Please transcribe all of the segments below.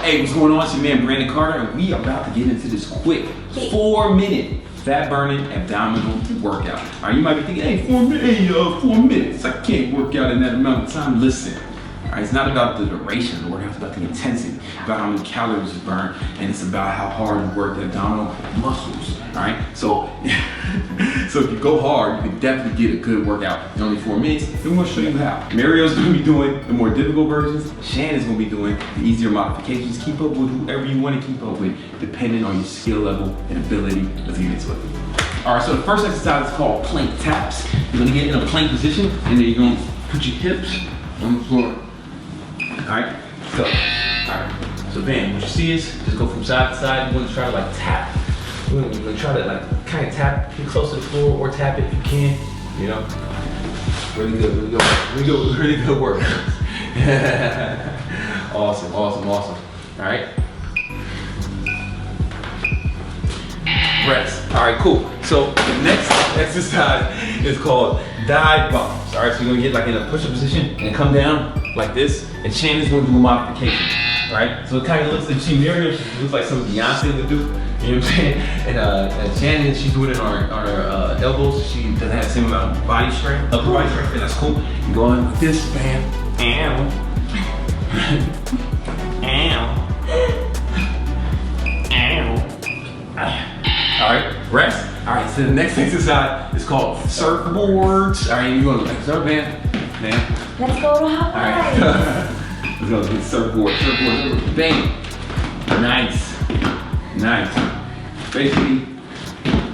Hey, what's going on? It's your man Brandon Carter, and we are about to get into this quick 4-minute fat burning abdominal workout. All right, you might be thinking, hey, 4 minutes. I can't work out in that amount of time. Listen, all right, it's not about the duration of the workout, it's about the intensity, about how many calories you burn, and it's about how hard you work the abdominal muscles. All right, so so if you go hard, you can definitely get a good workout in only 4 minutes. And we're gonna show you how. Mario's gonna be doing the more difficult versions. Shannon's gonna be doing the easier modifications. Keep up with whoever you want to keep up with, depending on your skill level and ability. Let's get into it. All right, so the first exercise is called plank taps. You're gonna get in a plank position, and then you're gonna put your hips on the floor. All right, so, so bam, what you see is, just go from side to side. You're gonna try to like tap. You're gonna try to like kind of tap, get close to the floor or tap it if you can, you know. Really good work. Awesome. All right. Rest. All right, cool. So the next exercise is called dive bombs. All right, so you're gonna get like in a push-up position and come down like this, and Shannon's gonna do a modification. All right, so it kind of looks like looks like something Beyonce would do. You know what I'm saying? And Shannon, she's doing it on her elbows. She doesn't have the same amount of body strength, upper body strength, and that's cool. You go on with this, bam, ow, ow. All right, rest. All right, so the next exercise is called surfboards. All right, you want to like surf, man? Let's go to Hawaii. All right. Let's go get surfboard, bang. Nice. Basically,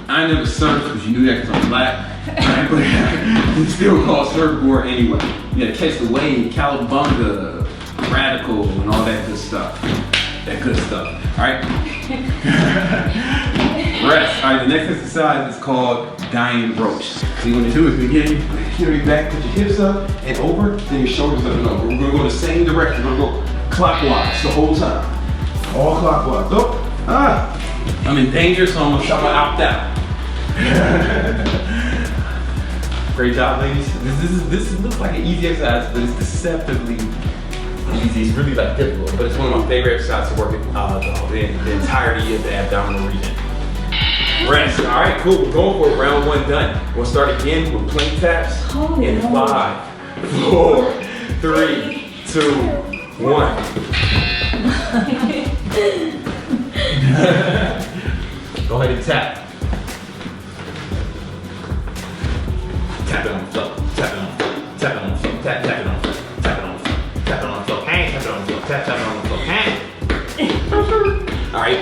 I never surfed because you knew that because I'm black. Right? But it's still called surfboard anyway. You gotta catch the wave, cowabunga, radical, and all that good stuff. All right? Rest. All right, the next exercise is called dying roach. So you want to do is begin, your back, put your hips up and over, then your shoulders up and over. We're gonna go the same direction. We're gonna go clockwise the whole time. All clockwise. Oh, I'm in danger, so I'm gonna opt out. Great job, ladies. This looks like an easy exercise, but it's deceptively easy. It's really like difficult, but it's one of my favorite exercises to work the entirety of the abdominal region. Rest. All right, cool. We're going for round 1 done. We'll start again with plank taps in 5, 4, 3, 2, 1. Go ahead and tap. Tap it on the floor. Tap it on the floor. Tap it on the floor. Tap it on the floor. Tap it on the floor. Tap it on the floor. Hey, tap it on the floor. Tap it on the floor. All right.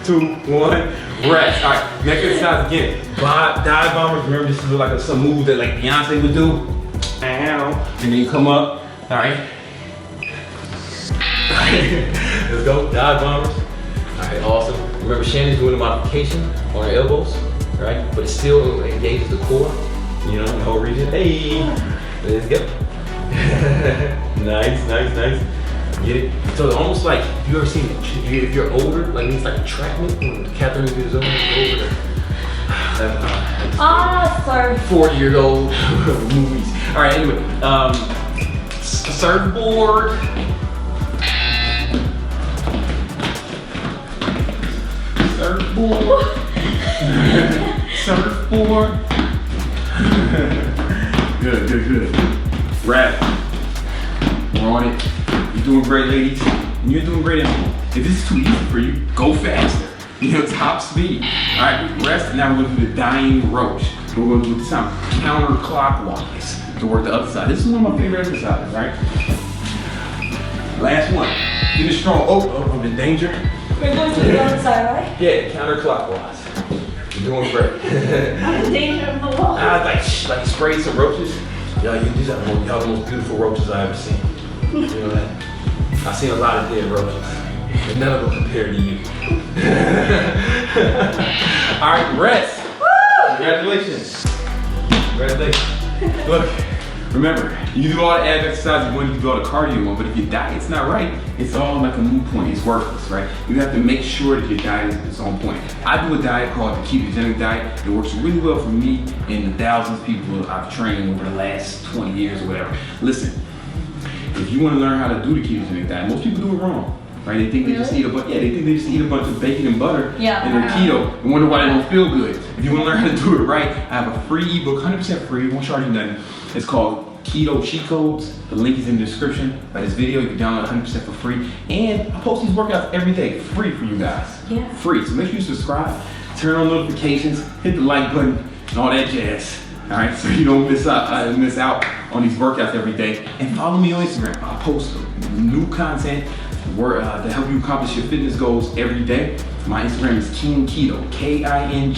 2, 1. Rest. All right. Next exercise again. Dive bombers. Remember, this is like some move that like Beyonce would do. Ow. And then you come up. All right. Let's go. Dive bombers. All right, awesome. Remember, Shannon's doing a modification on her elbows, right? But it still engages the core, you know, the whole region. Hey, let's go. Nice. Get it? So it's almost like, you ever seen, if you're older, like it's like a track meet when Catherine goes over Sorry. 40-year-old movies. All right, anyway, surfboard. Surfboard. Good. Wrap. We're on it. You're doing great, ladies. And you're doing great at home. If this is too easy for you, go faster. You know, top speed. All right, rest. Now we're going to do the dying roach. We're going to do this time counterclockwise to work the other side. This is one of my favorite exercises, right? Last one. Get it strong. Oh, I'm in danger. We're going to the other side, right? Yeah, counterclockwise. You're doing great. I'm in danger of the wall. Like sprayed some roaches. Y'all the most beautiful roaches I've ever seen. You know that? I've seen a lot of dead roaches, but none of them compare to you. All right, rest. Woo! Congratulations. Look. Remember, you do all the ab exercises when you do all the cardio one, but if your diet's not right, it's all like a moot point. It's worthless, right? You have to make sure that your diet is on point. I do a diet called the ketogenic diet. It works really well for me and the thousands of people I've trained over the last 20 years or whatever. Listen, if you want to learn how to do the ketogenic diet, most people do it wrong. right? They think they just eat a bunch. Yeah, they think they just eat a bunch of bacon and butter. Yeah. And they're keto and wonder why they don't feel good. If you want to learn how to do it right, I have a free ebook, 100% free. Won't charge you nothing. It's called Keto Cheat Codes. The link is in the description by this video. You can download 100% for free. And I post these workouts every day, free for you guys. Yeah. Free. So make sure you subscribe, turn on notifications, hit the like button, and all that jazz. All right, so you don't miss out on these workouts every day. And follow me on Instagram. I'll post new content to help you accomplish your fitness goals every day. My Instagram is King Keto, KINGKETO.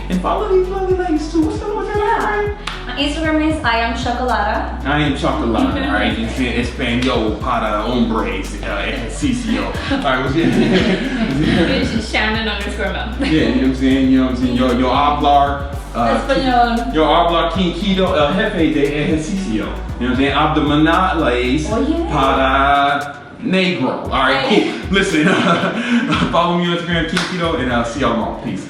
And follow these lovely ladies too. What's up with that? Yeah. My Instagram is I am Chocolata. I am Chocolate, all right? Espanol para hombres, ejercicio. All right, what's your It's Shannon _Mel. Yeah, you know what I'm saying? You know what I'm saying? Yo hablar. Español. Yo hablar King Keto, el jefe de ejercicio. You know what I'm saying? Abdominales Oye. para negro. All right, cool. Listen, follow me on Instagram, King Keto, and I'll see y'all tomorrow. Peace.